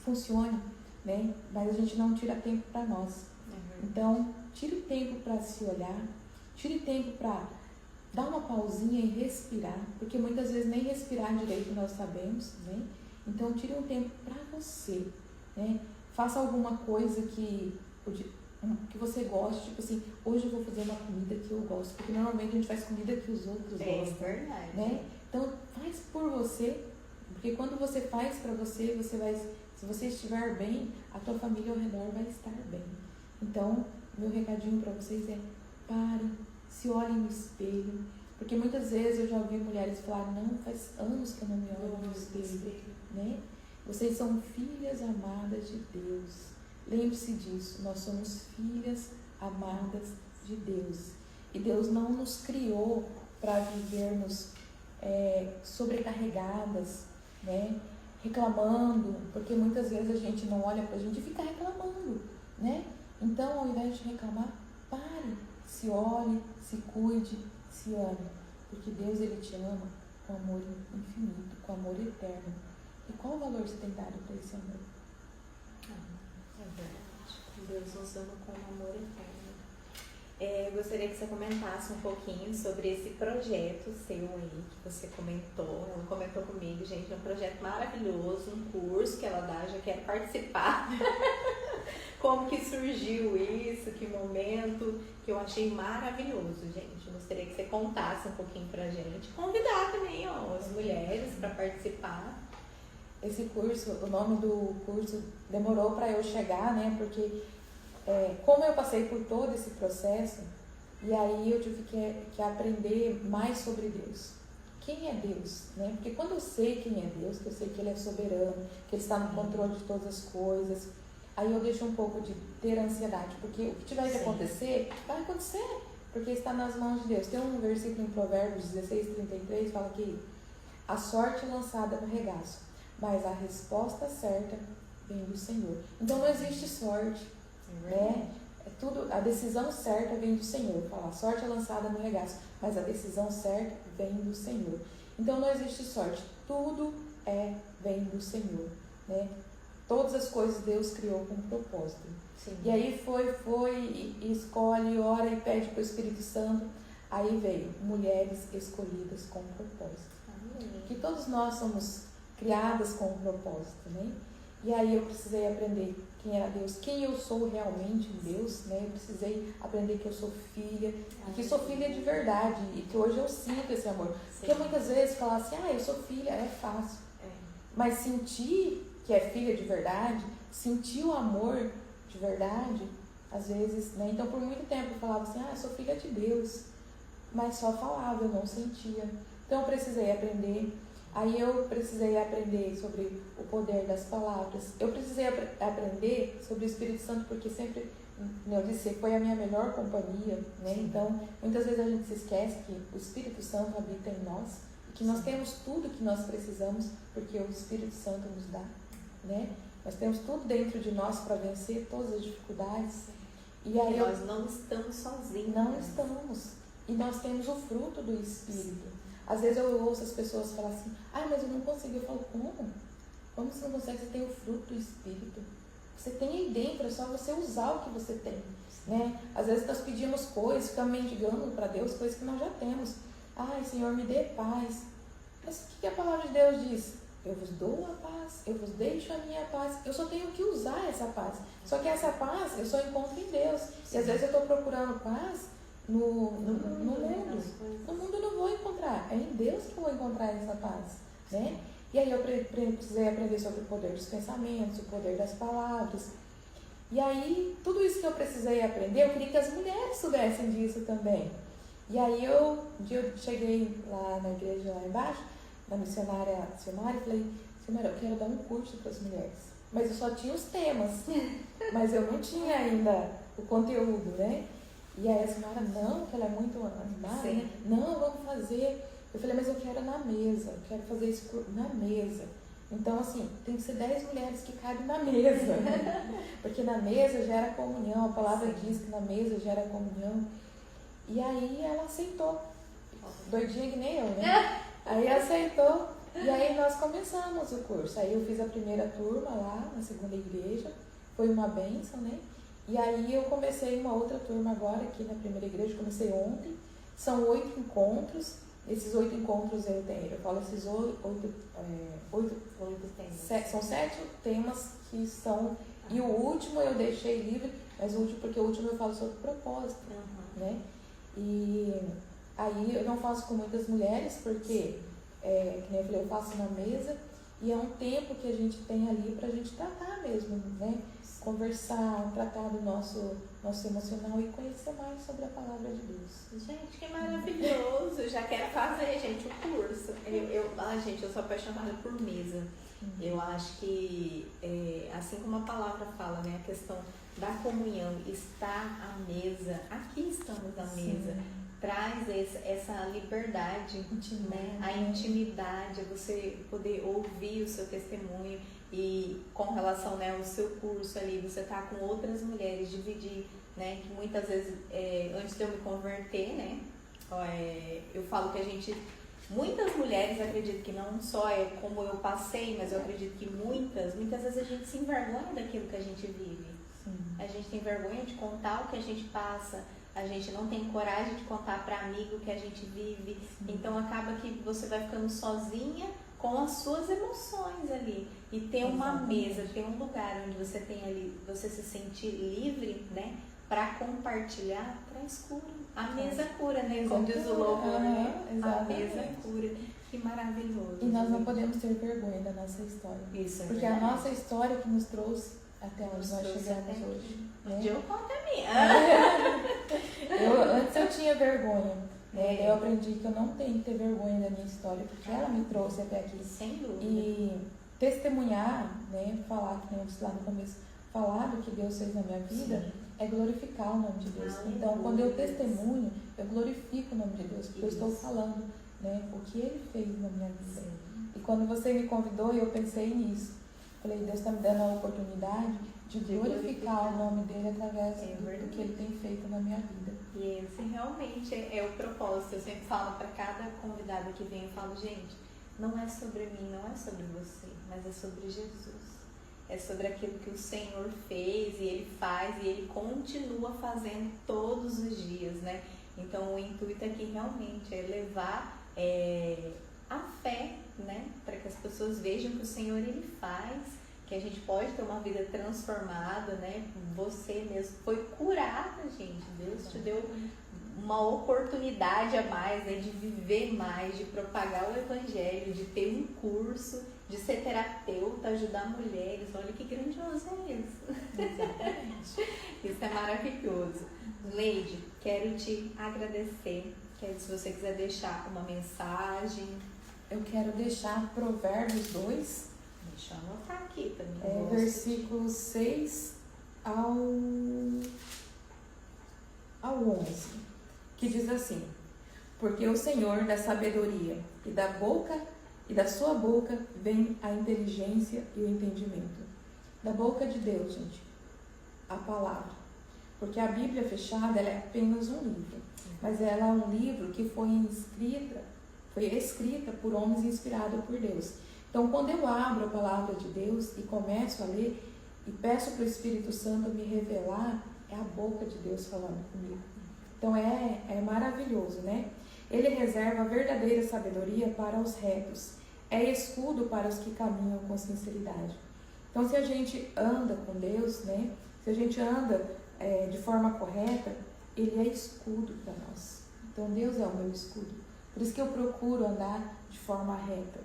[SPEAKER 2] funcione, né? Mas a gente não tira tempo para nós. Então, tire tempo para se olhar, tire tempo para dar uma pausinha e respirar, porque muitas vezes nem respirar direito nós sabemos, né? Então, tire um tempo para você, né? Faça alguma coisa que você goste, tipo assim, hoje eu vou fazer uma comida que eu gosto, porque normalmente a gente faz comida que os outros gostam.
[SPEAKER 1] É verdade.
[SPEAKER 2] Né? Então, faz por você, porque quando você faz para você, se você estiver bem, a tua família ao redor vai estar bem. Então, meu recadinho para vocês é: parem, se olhem no espelho, porque muitas vezes eu já ouvi mulheres falar: não, faz anos que eu não me olho no espelho, né? Vocês são filhas amadas de Deus. Lembre-se disso, nós somos filhas amadas de Deus. E Deus não nos criou para vivermos sobrecarregadas, né? Reclamando, porque muitas vezes a gente não olha para a gente e fica reclamando, né? Então, ao invés de reclamar, pare, se olhe, se cuide, se ame. Porque Deus, Ele te ama com amor infinito, com amor eterno. E qual o valor você tem dado para esse amor?
[SPEAKER 1] É verdade. Deus nos ama com amor eterno. Eu gostaria que você comentasse um pouquinho sobre esse projeto seu aí, que você comentou. Ela comentou comigo, gente, é um projeto maravilhoso, um curso que ela dá, já quero participar. Como que surgiu isso, que momento, que eu achei maravilhoso, gente. Eu gostaria que você contasse um pouquinho pra gente. Convidar também, as mulheres para participar.
[SPEAKER 2] Esse curso, o nome do curso demorou para eu chegar, né? Porque como eu passei por todo esse processo, E aí eu tive que aprender mais sobre Deus. Quem é Deus? Né? Porque quando eu sei quem é Deus, que eu sei que Ele é soberano, que Ele está no controle de todas as coisas, aí eu deixo um pouco de ter ansiedade, porque o que tiver que acontecer, vai acontecer, porque está nas mãos de Deus. Tem um versículo em Provérbios 16:33, fala que a sorte é lançada no regaço, mas a resposta certa vem do Senhor. Então não existe sorte, né? A decisão certa vem do Senhor. Fala, a sorte é lançada no regaço, mas a decisão certa vem do Senhor. Então não existe sorte, tudo vem do Senhor, né? Todas as coisas Deus criou com um propósito. Sim. E aí e escolhe, ora e pede para o Espírito Santo. Aí veio mulheres escolhidas com um propósito. Amém. Que todos nós somos criadas com um propósito, né? E aí eu precisei aprender quem era Deus, quem eu sou realmente em Deus, né? Eu precisei aprender que eu sou filha, e que sou filha de verdade, e que hoje eu sinto esse amor. Sim. Porque muitas vezes falar assim, eu sou filha, é fácil. Mas sentir que é filha de verdade, sentir o amor de verdade, às vezes, né? Então por muito tempo eu falava assim, eu sou filha de Deus, mas só falava, eu não sentia. Então eu precisei aprender. Aí eu precisei aprender sobre o poder das palavras. Eu precisei aprender sobre o Espírito Santo, porque sempre, eu disse, foi a minha melhor companhia, né? Então, muitas vezes a gente se esquece que o Espírito Santo habita em nós e que nós temos tudo que nós precisamos, porque o Espírito Santo nos dá, né? Nós temos tudo dentro de nós para vencer todas as dificuldades. E aí
[SPEAKER 1] nós não estamos sozinhos.
[SPEAKER 2] Não estamos. E nós temos o fruto do Espírito. Às vezes eu ouço as pessoas falar assim, mas eu não consigo. Eu falo, como? Como você não consegue? Você tem o fruto do Espírito. Você tem aí dentro, é só você usar o que você tem, né? Às vezes nós pedimos coisas, ficamos mendigando para Deus, coisas que nós já temos. Senhor, me dê paz. Mas o que a palavra de Deus diz? Eu vos dou a paz, eu vos deixo a minha paz. Eu só tenho que usar essa paz. Só que essa paz eu só encontro em Deus. E às vezes eu estou procurando paz no mundo. No mundo eu não vou encontrar. É em Deus que eu vou encontrar essa paz, né? E aí eu precisei aprender sobre o poder dos pensamentos, o poder das palavras. E aí, tudo isso que eu precisei aprender, eu queria que as mulheres soubessem disso também. E aí um dia eu cheguei lá na igreja lá embaixo, na missionária Silmara, e falei, Silmara, eu quero dar um curso para as mulheres. Mas eu só tinha os temas, mas eu não tinha ainda o conteúdo, né? E aí a senhora, não, que ela é muito animada, né? Não, vamos fazer. Eu falei, mas eu quero na mesa, eu quero fazer isso na mesa. Então, assim, tem que ser 10 mulheres que cabem na mesa. Porque na mesa gera comunhão, a palavra diz que na mesa gera comunhão. E aí ela aceitou. Doidinha que nem eu, né? Aí aceitou. E aí nós começamos o curso. Aí eu fiz a primeira turma lá na segunda igreja. Foi uma bênção, né? E aí eu comecei uma outra turma agora aqui na primeira igreja, comecei ontem. São 8 encontros. Esses 8 encontros eu falo esses 8 temas. São 7 temas que são. E o último eu deixei livre, mas porque o último eu falo sobre propósito, né? E aí eu não faço com muitas mulheres, porque, que nem eu falei, eu faço na mesa, e é um tempo que a gente tem ali pra gente tratar mesmo, né? Conversar, tratar do nosso emocional e conhecer mais sobre a palavra de Deus.
[SPEAKER 1] Gente, que maravilhoso! Eu já quero fazer, gente, o curso. Gente, eu sou apaixonada por mesa. Eu acho que, assim como a palavra fala, né, a questão da comunhão, estar à mesa, aqui estamos à mesa, traz essa liberdade, né, a intimidade, você poder ouvir o seu testemunho. E com relação, né, ao seu curso ali, você tá com outras mulheres, dividir, né, que muitas vezes, antes de eu me converter, né, eu falo que muitas mulheres, acredito que não só como eu passei, mas eu acredito que muitas vezes a gente se envergonha daquilo que a gente vive. A gente tem vergonha de contar o que a gente passa, a gente não tem coragem de contar para amigo o que a gente vive, então acaba que você vai ficando sozinha com as suas emoções ali. E ter uma mesa, ter um lugar onde você tem ali, você se sentir livre, né, para compartilhar, traz cura. A mesa cura, né, como diz o louvor, né? A mesa cura. Que maravilhoso.
[SPEAKER 2] E nós não podemos ter vergonha da nossa história.
[SPEAKER 1] Isso,
[SPEAKER 2] porque a nossa história que nos trouxe até onde nós chegamos hoje.
[SPEAKER 1] Né? Eu conto a minha.
[SPEAKER 2] Antes eu vergonha. Eu aprendi que eu não tenho que ter vergonha da minha história, porque ela me trouxe até aqui.
[SPEAKER 1] Sem dúvida.
[SPEAKER 2] E testemunhar, né, falar, que nem eu disse lá no começo, falar do que Deus fez na minha vida, sim, é glorificar o nome de Deus. Então, quando eu testemunho, eu glorifico o nome de Deus, porque eu estou falando, né, o que Ele fez na minha vida. Sim. E quando você me convidou, eu pensei nisso. Falei, Deus está me dando a oportunidade de glorificar o nome dEle através do que Ele tem feito na minha vida.
[SPEAKER 1] E esse realmente é o propósito. Eu sempre falo para cada convidada que vem, eu falo, gente, não é sobre mim, não é sobre você, mas é sobre Jesus. É sobre aquilo que o Senhor fez e Ele faz e Ele continua fazendo todos os dias, né? Então o intuito aqui realmente é levar a fé, né? Para que as pessoas vejam que o Senhor Ele faz, que a gente pode ter uma vida transformada, né? Você mesmo foi curada, gente. Deus te deu uma oportunidade a mais, né? De viver mais, de propagar o Evangelho, de ter um curso, de ser terapeuta, ajudar mulheres. Olha que grandioso é isso. Exatamente. Isso é maravilhoso. Leide, quero te agradecer. Se você quiser deixar uma mensagem.
[SPEAKER 2] Eu quero deixar Provérbios 2.
[SPEAKER 1] Deixa eu anotar aqui também.
[SPEAKER 2] Versículos 6 ao 11, que diz assim: porque o Senhor dá sabedoria, e da sua boca vem a inteligência e o entendimento. Da boca de Deus, gente, a palavra. Porque a Bíblia fechada, ela é apenas um livro, mas ela é um livro que foi escrita por homens inspirados por Deus. Então, quando eu abro a palavra de Deus e começo a ler e peço para o Espírito Santo me revelar, é a boca de Deus falando comigo. Então, é maravilhoso, né? Ele reserva a verdadeira sabedoria para os retos, é escudo para os que caminham com sinceridade. Então, se a gente anda com Deus, né? Se a gente anda de forma correta, Ele é escudo para nós. Então, Deus é o meu escudo. Por isso que eu procuro andar de forma reta.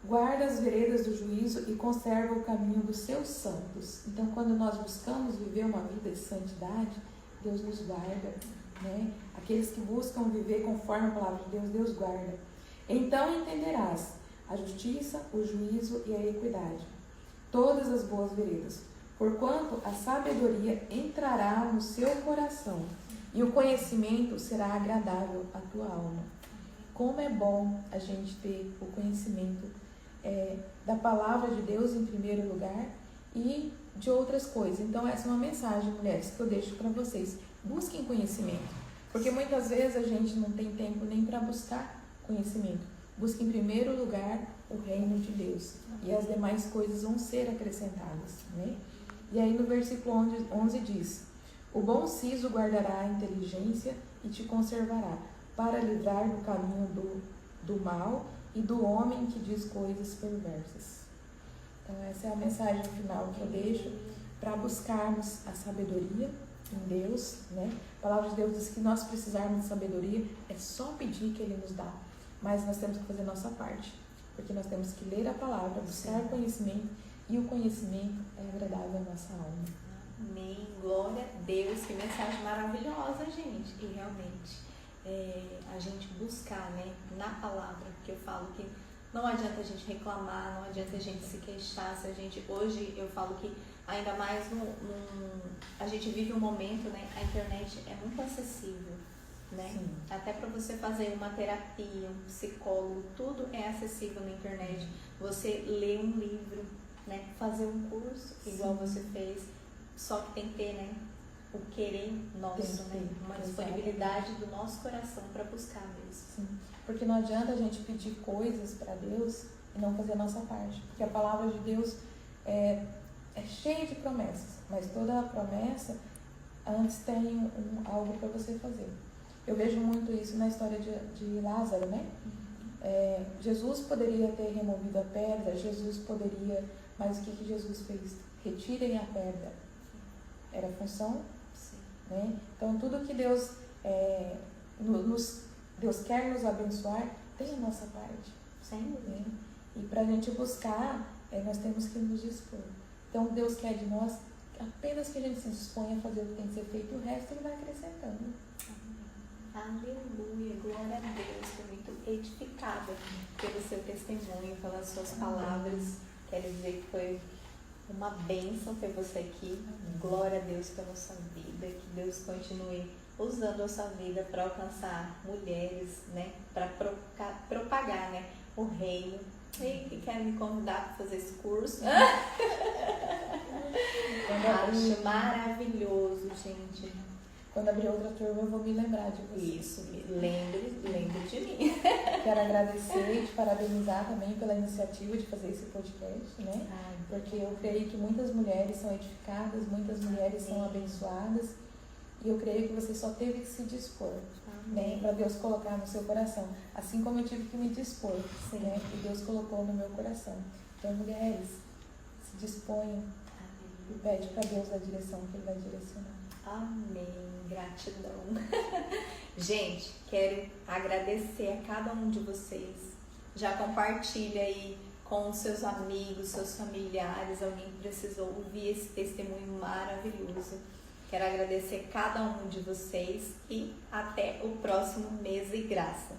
[SPEAKER 2] Guarda as veredas do juízo e conserva o caminho dos seus santos. Então, quando nós buscamos viver uma vida de santidade, Deus nos guarda, né? Aqueles que buscam viver conforme a palavra de Deus, Deus guarda. Então entenderás a justiça, o juízo e a equidade, todas as boas veredas, porquanto a sabedoria entrará no seu coração e o conhecimento será agradável à tua alma. Como é bom a gente ter o conhecimento da palavra de Deus em primeiro lugar e de outras coisas. Então essa é uma mensagem, mulheres, que eu deixo para vocês. Busquem conhecimento, porque muitas vezes a gente não tem tempo nem para buscar conhecimento. Busque em primeiro lugar o reino de Deus e as demais coisas vão ser acrescentadas, né? E aí no versículo 11 diz: o bom siso guardará a inteligência e te conservará, para livrar do caminho do mal e do homem que diz coisas perversas. Então essa é a mensagem final que eu deixo, para buscarmos a sabedoria em Deus, né? A palavra de Deus diz que nós precisarmos de sabedoria, é só pedir que Ele nos dá, mas nós temos que fazer a nossa parte, porque nós temos que ler a palavra, buscar conhecimento, e o conhecimento é agradável à nossa alma.
[SPEAKER 1] Amém, glória a Deus, que mensagem maravilhosa, gente. E realmente a gente buscar, né, na palavra, porque eu falo que não adianta a gente reclamar, não adianta a gente se queixar. Se a gente, hoje eu falo que ainda mais a gente vive um momento, né, a internet é muito acessível, né? Sim. Até para você fazer uma terapia, um psicólogo, tudo é acessível na internet. Você lê um livro, né, fazer um curso, igual você fez, só que tem que ter, né, o querer nosso, né, uma disponibilidade do nosso coração para buscar mesmo.
[SPEAKER 2] Sim. Porque não adianta a gente pedir coisas para Deus e não fazer a nossa parte, porque a palavra de Deus é cheia de promessas, mas toda a promessa antes tem algo para você fazer. Eu vejo muito isso na história de Lázaro, né? Jesus poderia ter removido a pedra, Jesus poderia, mas o que Jesus fez? Retirem a pedra. Era a função, né? Então tudo que Deus quer nos abençoar, tem a nossa parte.
[SPEAKER 1] Sim.
[SPEAKER 2] Né? E para a gente buscar, nós temos que nos dispor. Então Deus quer de nós apenas que a gente se dispõe a fazer o que tem que ser feito, o resto ele vai acrescentando.
[SPEAKER 1] Aleluia, glória a Deus. Estou muito edificada pelo seu testemunho, pelas suas palavras. Quero dizer que foi uma bênção ter você aqui. Glória a Deus pela sua vida. Que Deus continue usando a sua vida para alcançar mulheres, né? Para propagar, né? O reino. E que quer me convidar para fazer esse curso. Acho maravilhoso, gente.
[SPEAKER 2] Quando abrir outra turma, eu vou me lembrar de você.
[SPEAKER 1] Isso, lembre de mim.
[SPEAKER 2] Quero agradecer e te parabenizar também pela iniciativa de fazer esse podcast, né? Porque eu creio que muitas mulheres são edificadas, muitas mulheres são abençoadas. E eu creio que você só teve que se dispor, né? Para Deus colocar no seu coração. Assim como eu tive que me dispor, né? Que Deus colocou no meu coração. Então, mulheres, se disponham e pede para Deus a direção que Ele vai direcionar.
[SPEAKER 1] Amém. Gratidão. Gente, quero agradecer a cada um de vocês. Já compartilha aí com os seus amigos, seus familiares, alguém que precisou ouvir esse testemunho maravilhoso. Quero agradecer cada um de vocês e até o próximo Mês e Graça.